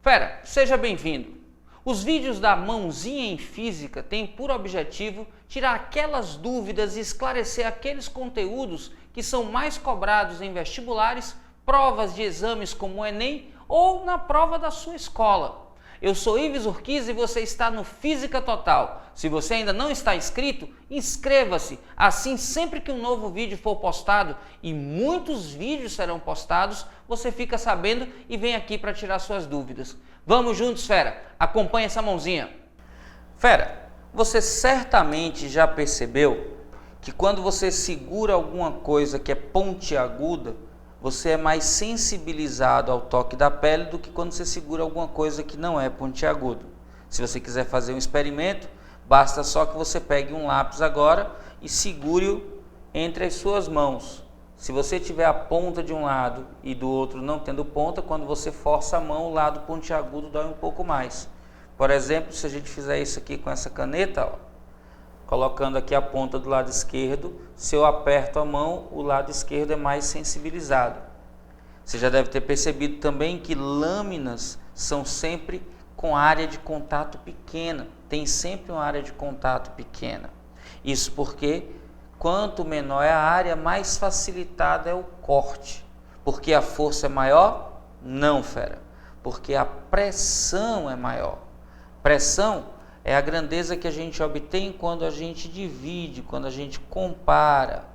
Fera, seja bem-vindo. Os vídeos da Mãozinha em Física têm por objetivo tirar aquelas dúvidas e esclarecer aqueles conteúdos que são mais cobrados em vestibulares, provas de exames como o Enem ou na prova da sua escola. Eu sou Ives Urquiza e você está no Física Total. Se você ainda não está inscrito, inscreva-se. Assim, sempre que um novo vídeo for postado, e muitos vídeos serão postados, você fica sabendo e vem aqui para tirar suas dúvidas. Vamos juntos, fera. Acompanhe essa mãozinha. Fera, você certamente já percebeu que quando você segura alguma coisa que é pontiaguda, você é mais sensibilizado ao toque da pele do que quando você segura alguma coisa que não é pontiaguda. Se você quiser fazer um experimento, basta só que você pegue um lápis agora e segure-o entre as suas mãos. Se você tiver a ponta de um lado e do outro não tendo ponta, quando você força a mão, o lado pontiagudo dói um pouco mais. Por exemplo, se a gente fizer isso aqui com essa caneta, ó, colocando aqui a ponta do lado esquerdo, se eu aperto a mão, o lado esquerdo é mais sensibilizado. Você já deve ter percebido também que lâminas são sempre com área de contato pequena, tem sempre uma área de contato pequena. Isso porque quanto menor é a área, mais facilitada é o corte. Porque a força é maior? Não, fera. Porque a pressão é maior. Pressão é a grandeza que a gente obtém quando a gente divide, quando a gente compara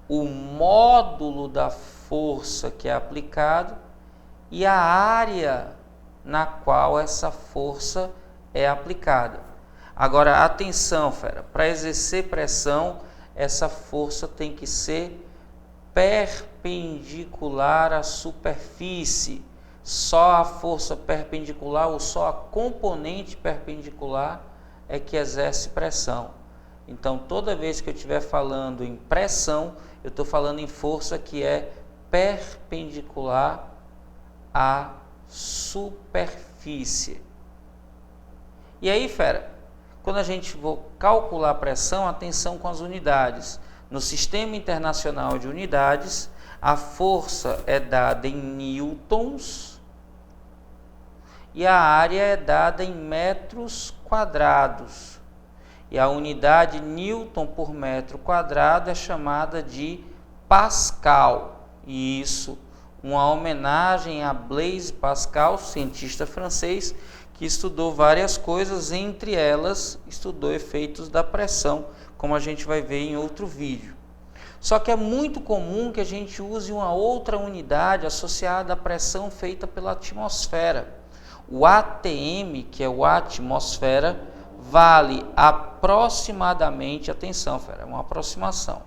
o módulo da força que é aplicado e a área na qual essa força é aplicada. Agora, atenção, fera, para exercer pressão, essa força tem que ser perpendicular à superfície. Só a força perpendicular ou só a componente perpendicular é que exerce pressão. Então, toda vez que eu estiver falando em pressão, eu estou falando em força que é perpendicular à superfície. E aí, fera, quando a gente for calcular a pressão, atenção com as unidades. No Sistema Internacional de Unidades, a força é dada em newtons e a área é dada em metros quadrados. E a unidade newton por metro quadrado é chamada de Pascal. E isso, uma homenagem a Blaise Pascal, cientista francês, que estudou várias coisas, entre elas estudou efeitos da pressão, como a gente vai ver em outro vídeo. Só que é muito comum que a gente use uma outra unidade associada à pressão feita pela atmosfera. O ATM, que é o atmosfera, vale aproximadamente, atenção, fera, é uma aproximação,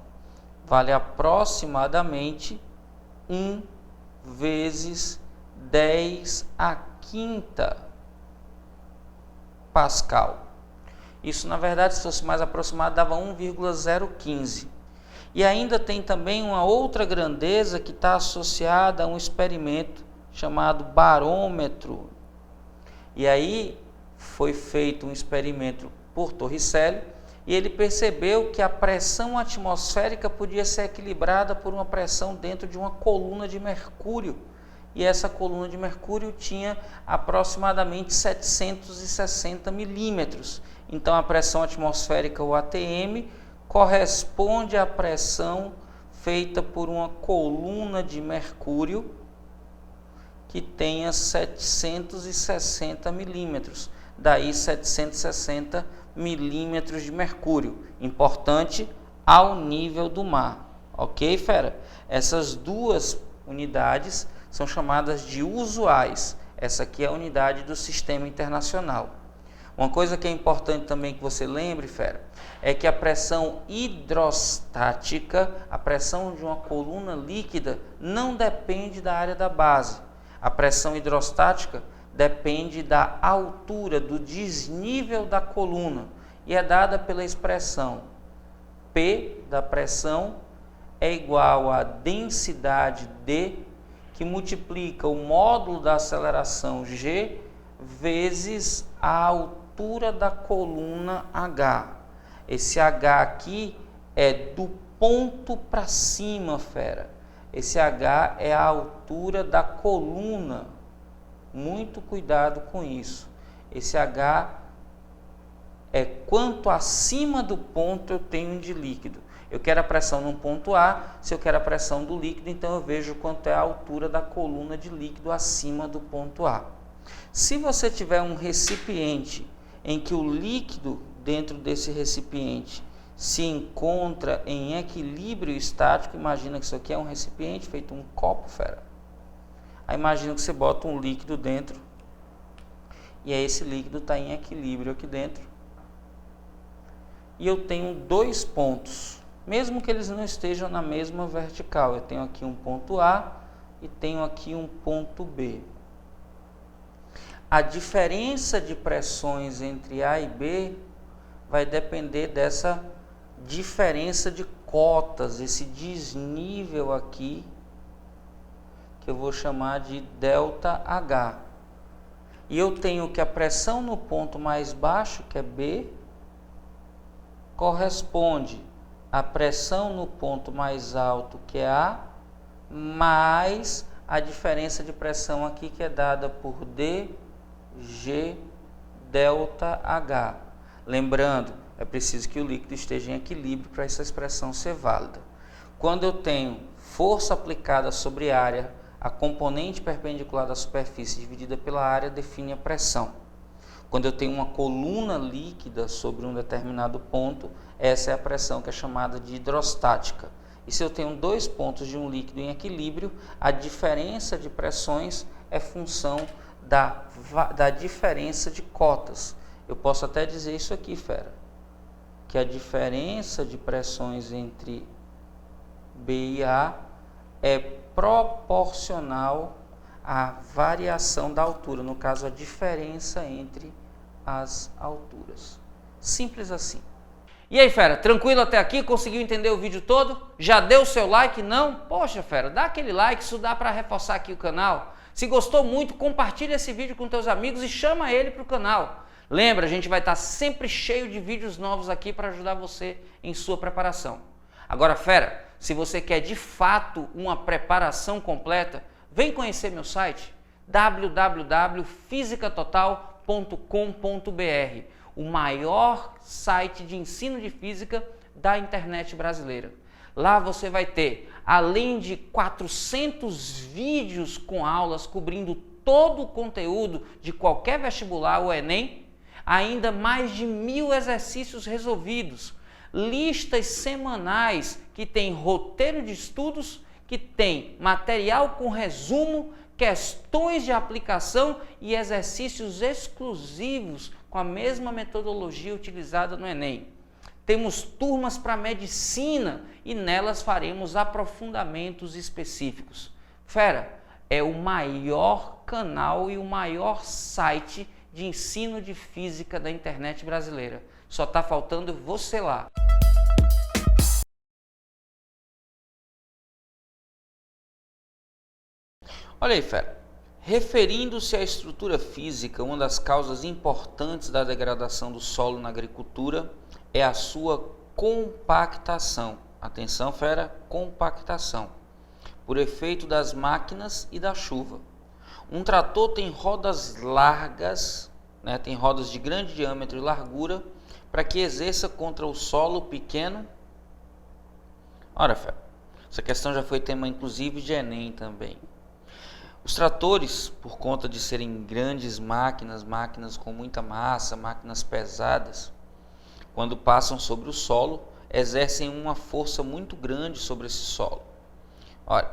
vale aproximadamente 1 vezes 10 a quinta Pascal. Isso, na verdade, se fosse mais aproximado, dava 1,015. E ainda tem também uma outra grandeza que está associada a um experimento chamado barômetro. E aí foi feito um experimento por Torricelli e ele percebeu que a pressão atmosférica podia ser equilibrada por uma pressão dentro de uma coluna de mercúrio. E essa coluna de mercúrio tinha aproximadamente 760 milímetros. Então a pressão atmosférica, o ATM, corresponde à pressão feita por uma coluna de mercúrio que tenha 760 milímetros. Daí 760 milímetros de mercúrio. Importante, ao nível do mar. Ok, fera? Essas duas unidades são chamadas de usuais. Essa aqui é a unidade do Sistema Internacional. Uma coisa que é importante também que você lembre, fera, é que a pressão hidrostática, a pressão de uma coluna líquida, não depende da área da base. A pressão hidrostática depende da altura, do desnível da coluna e é dada pela expressão P da pressão é igual à densidade D, que multiplica o módulo da aceleração G vezes a altura da coluna H. Esse H aqui é do ponto para cima, fera. Esse H é a altura da coluna. Muito cuidado com isso. Esse H é quanto acima do ponto eu tenho de líquido. Eu quero a pressão no ponto A, se eu quero a pressão do líquido, então eu vejo quanto é a altura da coluna de líquido acima do ponto A. Se você tiver um recipiente em que o líquido dentro desse recipiente se encontra em equilíbrio estático, imagina que isso aqui é um recipiente feito um copo, fera. Aí imagina que você bota um líquido dentro e aí esse líquido está em equilíbrio aqui dentro. E eu tenho dois pontos, mesmo que eles não estejam na mesma vertical. Eu tenho aqui um ponto A e tenho aqui um ponto B. A diferença de pressões entre A e B vai depender dessa diferença de cotas, esse desnível aqui, que eu vou chamar de ΔH. E eu tenho que a pressão no ponto mais baixo, que é B, corresponde à pressão no ponto mais alto, que é A, mais a diferença de pressão aqui, que é dada por dG ΔH. Lembrando, é preciso que o líquido esteja em equilíbrio para essa expressão ser válida. Quando eu tenho força aplicada sobre área, a componente perpendicular da superfície dividida pela área define a pressão. Quando eu tenho uma coluna líquida sobre um determinado ponto, essa é a pressão que é chamada de hidrostática. E se eu tenho dois pontos de um líquido em equilíbrio, a diferença de pressões é função da diferença de cotas. Eu posso até dizer isso aqui, fera, que a diferença de pressões entre B e A é proporcional à variação da altura, no caso a diferença entre as alturas. Simples assim. E aí, fera, tranquilo até aqui? Conseguiu entender o vídeo todo? Já deu o seu like? Não? Poxa, fera, dá aquele like, isso dá para reforçar aqui o canal. Se gostou muito, compartilha esse vídeo com teus amigos e chama ele para o canal. Lembra, a gente vai estar sempre cheio de vídeos novos aqui para ajudar você em sua preparação. Agora, fera, se você quer de fato uma preparação completa, vem conhecer meu site www.fisicatotal.com.br, o maior site de ensino de física da internet brasileira. Lá você vai ter, além de 400 vídeos com aulas cobrindo todo o conteúdo de qualquer vestibular ou Enem, ainda mais de 1000 exercícios resolvidos, listas semanais que tem roteiro de estudos, que tem material com resumo, questões de aplicação e exercícios exclusivos com a mesma metodologia utilizada no Enem. Temos turmas para medicina e nelas faremos aprofundamentos específicos. Fera, é o maior canal e o maior site de ensino de física da internet brasileira. Só está faltando você lá. Olha aí, fera. Referindo-se à estrutura física, uma das causas importantes da degradação do solo na agricultura é a sua compactação. Atenção, fera, compactação. Por efeito das máquinas e da chuva. Um trator tem rodas largas, né, tem rodas de grande diâmetro e largura, para que exerça contra o solo pequeno. Ora, fera, essa questão já foi tema inclusive de Enem também. Os tratores, por conta de serem grandes máquinas, máquinas com muita massa, máquinas pesadas, quando passam sobre o solo, exercem uma força muito grande sobre esse solo. Olha,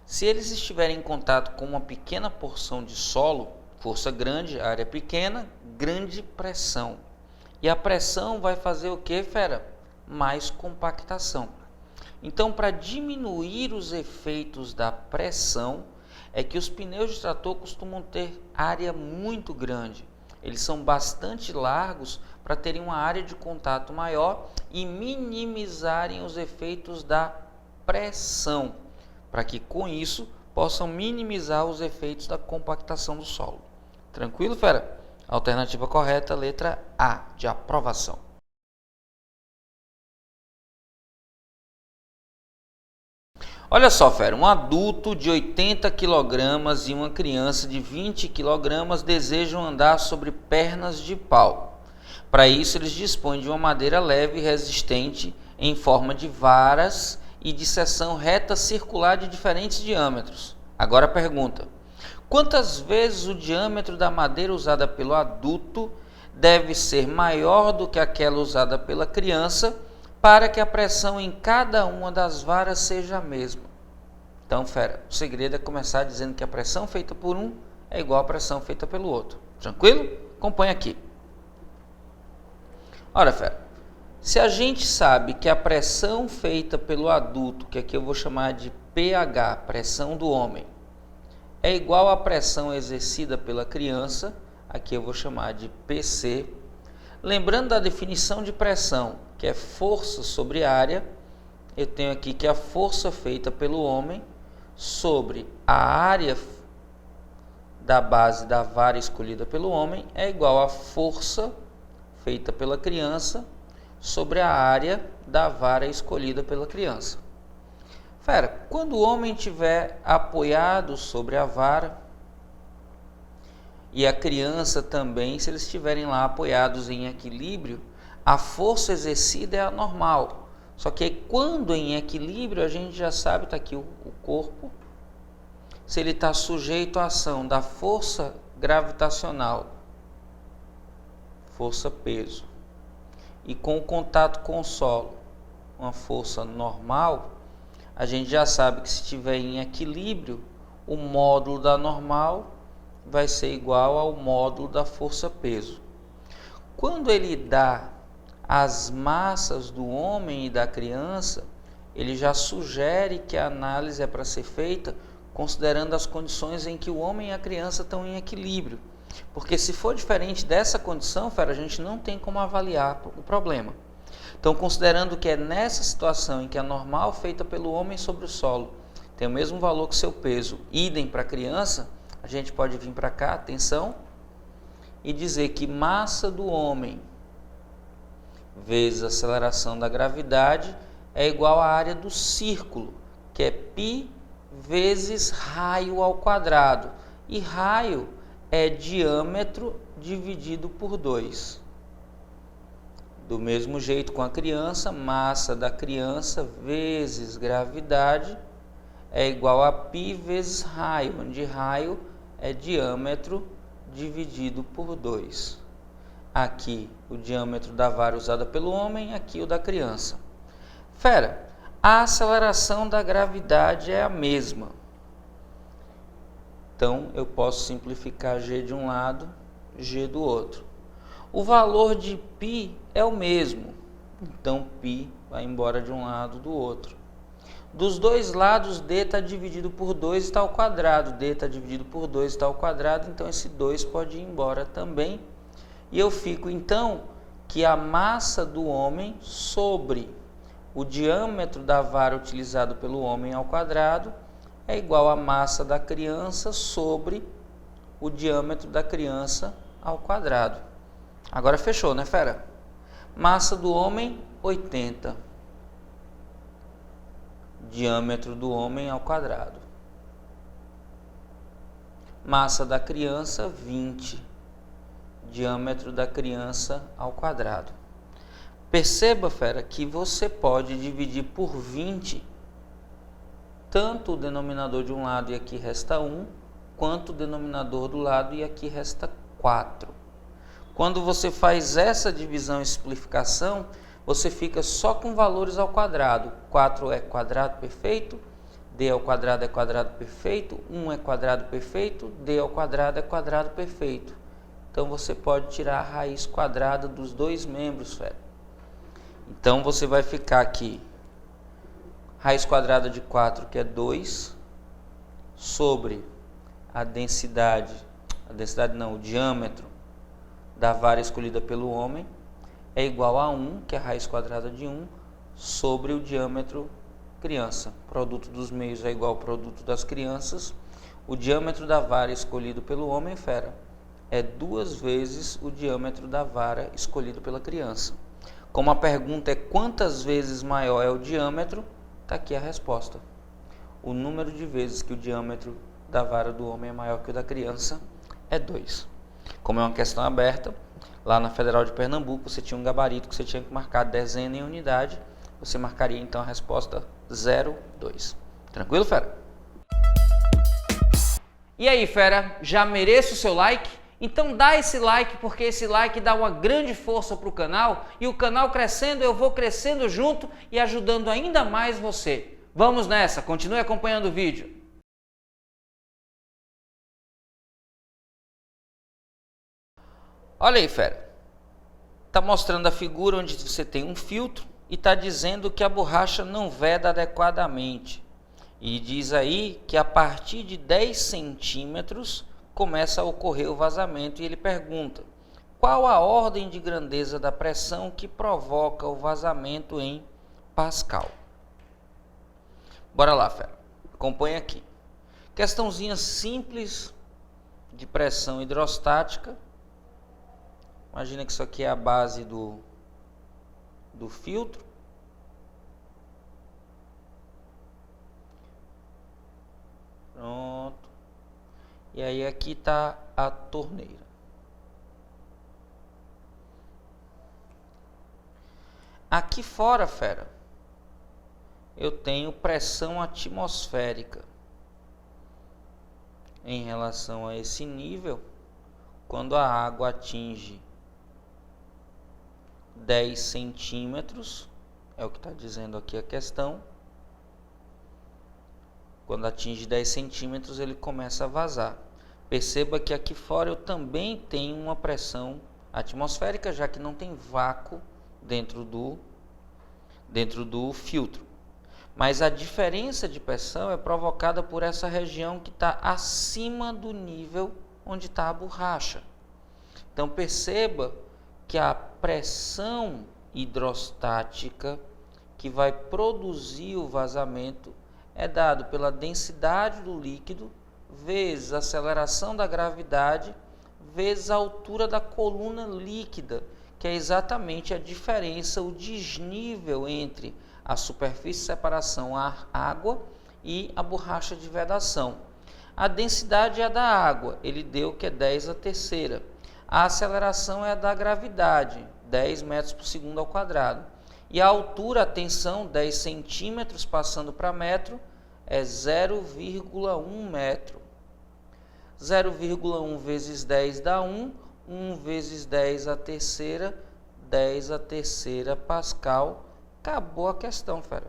se eles estiverem em contato com uma pequena porção de solo, força grande, área pequena, grande pressão. E a pressão vai fazer o que, fera? Mais compactação. Então, para diminuir os efeitos da pressão, é que os pneus de trator costumam ter área muito grande. Eles são bastante largos para terem uma área de contato maior e minimizarem os efeitos da pressão, para que com isso possam minimizar os efeitos da compactação do solo. Tranquilo, fera? Alternativa correta, letra A, de aprovação. Olha só, fera, um adulto de 80 kg e uma criança de 20 kg desejam andar sobre pernas de pau. Para isso, eles dispõem de uma madeira leve e resistente em forma de varas e de seção reta circular de diferentes diâmetros. Agora a pergunta: quantas vezes o diâmetro da madeira usada pelo adulto deve ser maior do que aquela usada pela criança para que a pressão em cada uma das varas seja a mesma? Então, fera, o segredo é começar dizendo que a pressão feita por um é igual à pressão feita pelo outro. Tranquilo? Acompanha aqui. Ora, fera, se a gente sabe que a pressão feita pelo adulto, que aqui eu vou chamar de pH, pressão do homem, é igual à pressão exercida pela criança, aqui eu vou chamar de PC. Lembrando da definição de pressão, que é força sobre área, eu tenho aqui que a força feita pelo homem sobre a área da base da vara escolhida pelo homem é igual à força feita pela criança sobre a área da vara escolhida pela criança. Fera, quando o homem estiver apoiado sobre a vara e a criança também, se eles estiverem lá apoiados em equilíbrio, a força exercida é a normal. Só que quando em equilíbrio, a gente já sabe, está aqui o corpo, se ele está sujeito à ação da força gravitacional, força-peso, e com o contato com o solo, uma força normal, a gente já sabe que se estiver em equilíbrio, o módulo da normal vai ser igual ao módulo da força-peso. Quando ele dá as massas do homem e da criança, ele já sugere que a análise é para ser feita considerando as condições em que o homem e a criança estão em equilíbrio. Porque se for diferente dessa condição, fera, a gente não tem como avaliar o problema. Então, considerando que é nessa situação em que a normal feita pelo homem sobre o solo tem o mesmo valor que seu peso, idem para a criança, a gente pode vir para cá, atenção, e dizer que massa do homem vezes a aceleração da gravidade é igual à área do círculo, que é π vezes raio ao quadrado. E raio é diâmetro dividido por 2. Do mesmo jeito com a criança, massa da criança vezes gravidade é igual a π vezes raio, onde raio é diâmetro dividido por 2. Aqui o diâmetro da vara usada pelo homem, aqui o da criança. Fera, a aceleração da gravidade é a mesma. Então eu posso simplificar g de um lado, g do outro. O valor de π é o mesmo, então π vai embora de um lado do outro. Dos dois lados, d está dividido por 2 está ao quadrado, d está dividido por 2 está ao quadrado, então esse 2 pode ir embora também. E eu fico então que a massa do homem sobre o diâmetro da vara utilizado pelo homem ao quadrado é igual à massa da criança sobre o diâmetro da criança ao quadrado. Agora fechou, né, fera? Massa do homem, 80. Diâmetro do homem ao quadrado. Massa da criança, 20. Diâmetro da criança ao quadrado. Perceba, fera, que você pode dividir por 20 tanto o denominador de um lado e aqui resta 1, quanto o denominador do lado e aqui resta 4. Quando você faz essa divisão e simplificação, você fica só com valores ao quadrado. 4 é quadrado perfeito, d ao quadrado é quadrado perfeito, 1 é quadrado perfeito, d ao quadrado é quadrado perfeito. Então você pode tirar a raiz quadrada dos dois membros, fera. Então você vai ficar aqui, raiz quadrada de 4, que é 2, sobre a densidade não, o diâmetro da vara escolhida pelo homem, é igual a 1, que é a raiz quadrada de 1, sobre o diâmetro criança. Produto dos meios é igual ao produto das crianças. O diâmetro da vara escolhido pelo homem, fera, é 2 vezes o diâmetro da vara escolhido pela criança. Como a pergunta é quantas vezes maior é o diâmetro, está aqui a resposta. o número de vezes que o diâmetro da vara do homem é maior que o da criança é 2. Como é uma questão aberta, lá na Federal de Pernambuco você tinha um gabarito que você tinha que marcar dezena em unidade, você marcaria então a resposta 0,2. Tranquilo, fera? E aí, fera, já mereço o seu like? Então dá esse like, porque esse like dá uma grande força para o canal, e o canal crescendo, eu vou crescendo junto e ajudando ainda mais você. Vamos nessa, continue acompanhando o vídeo. Olha aí, fera. Está mostrando a figura onde você tem um filtro e está dizendo que a borracha não veda adequadamente. E diz aí que a partir de 10 centímetros começa a ocorrer o vazamento, e ele pergunta: qual a ordem de grandeza da pressão que provoca o vazamento em Pascal? Bora lá, fera. Acompanha aqui. Questãozinha simples de pressão hidrostática. Imagina que isso aqui é a base do filtro. Pronto. E aí aqui está a torneira. Aqui fora, fera, eu tenho pressão atmosférica. Em relação a esse nível, quando a água atinge 10 centímetros, é o que está dizendo aqui a questão. Quando atinge 10 centímetros, ele começa a vazar. Perceba que aqui fora eu também tenho uma pressão atmosférica, já que não tem vácuo dentro do filtro. Mas a diferença de pressão é provocada por essa região que está acima do nível onde está a borracha. Então perceba que a pressão hidrostática que vai produzir o vazamento é dado pela densidade do líquido vezes a aceleração da gravidade vezes a altura da coluna líquida, que é exatamente a diferença, o desnível entre a superfície de separação água e a borracha de vedação. A densidade é a da água, ele deu que é 10 a terceira. A aceleração é a da gravidade, 10 metros por segundo ao quadrado. E a altura, a tensão, 10 centímetros passando para metro, é 0,1 metro. 0,1 vezes 10 dá 1, 1 vezes 10 a terceira Pascal. Acabou a questão, fera.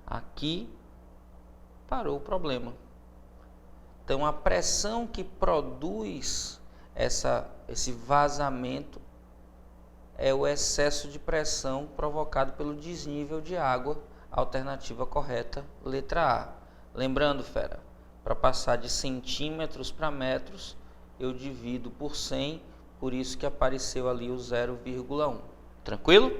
Aqui parou o problema. Então a pressão que produz esse vazamento é o excesso de pressão provocado pelo desnível de água. Alternativa correta, letra A. Lembrando, fera, para passar de centímetros para metros, eu divido por 100, por isso que apareceu ali o 0,1. Tranquilo?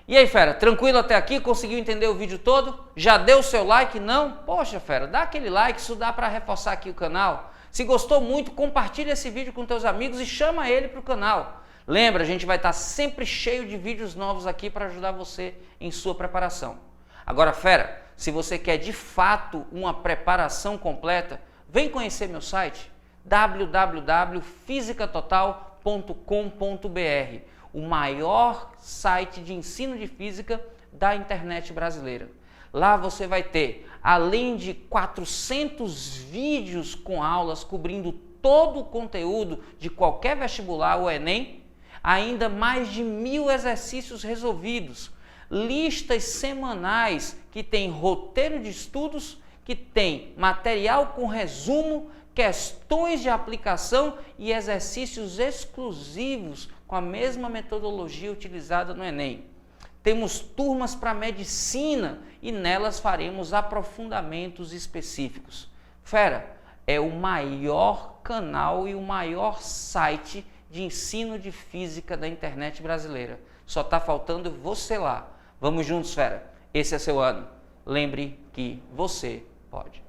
E aí, fera, tranquilo até aqui? Conseguiu entender o vídeo todo? Já deu o seu like? Não? Poxa, fera, dá aquele like, isso dá para reforçar aqui o canal. Se gostou muito, compartilha esse vídeo com teus amigos e chama ele para o canal. Lembra, a gente vai estar sempre cheio de vídeos novos aqui para ajudar você em sua preparação. Agora, fera, se você quer de fato uma preparação completa, vem conhecer meu site www.fisicatotal.com.br, o maior site de ensino de física da internet brasileira. Lá você vai ter, além de 400 vídeos com aulas cobrindo todo o conteúdo de qualquer vestibular ou Enem, ainda mais de 1000 exercícios resolvidos, listas semanais que tem roteiro de estudos, que tem material com resumo, questões de aplicação e exercícios exclusivos com a mesma metodologia utilizada no Enem. Temos turmas para medicina e nelas faremos aprofundamentos específicos. Fera, é o maior canal e o maior site de ensino de física da internet brasileira. Só está faltando você lá. Vamos juntos, fera. Esse é seu ano. Lembre que você pode.